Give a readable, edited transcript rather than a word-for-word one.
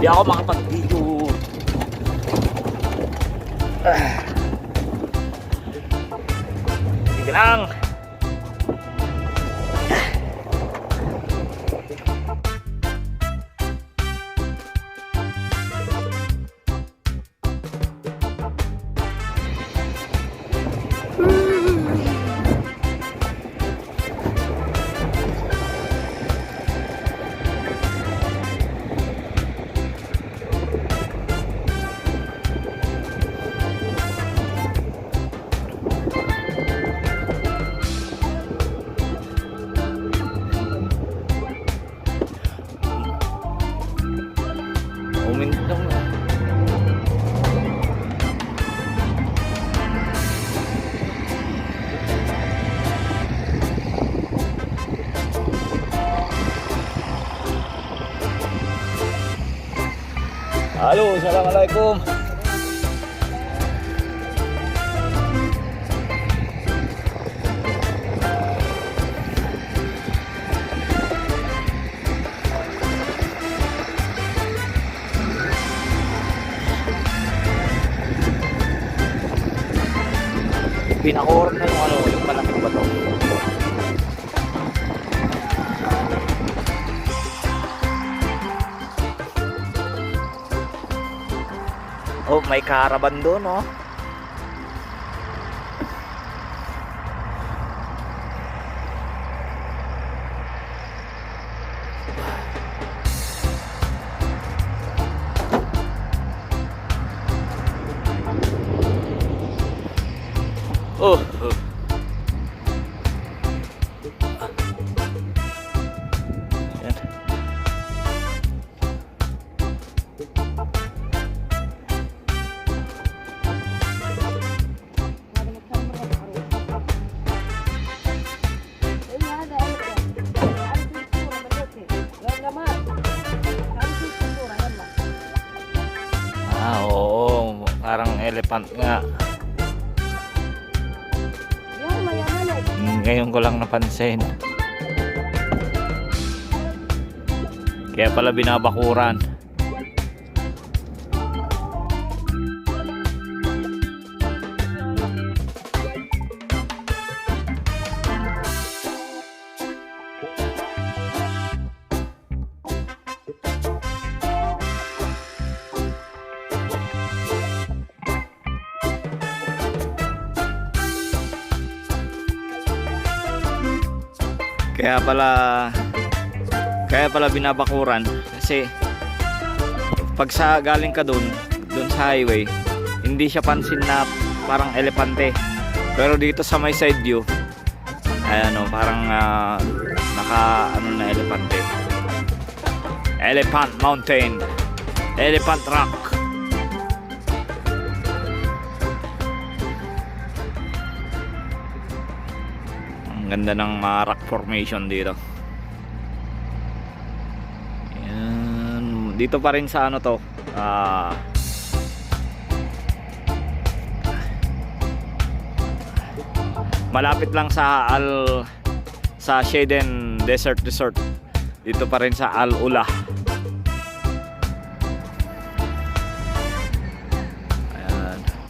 Hindi ako makapag-video. Sige lang. Uminit lang na. Halo, assalamualaikum. Pinakoran na yung ano, yung malaking bato. Oh, may caravan doon, oh. Oh, oh. Yan. Ah, oo, parang elephant nga. Ngayon ko lang napansin. Kaya pala binabakuran. Kaya pala binabakuran kasi pag galing ka doon sa highway, hindi siya pansin na parang elepante. Pero dito sa may side view, ayan o, parang naka ano na elepante. Elephant Mountain, Elephant Rock. Ganda ng rock formation dito. Yan. Dito pa rin sa ano to, malapit lang sa Shayden Desert Resort. Dito pa rin sa Al Ula.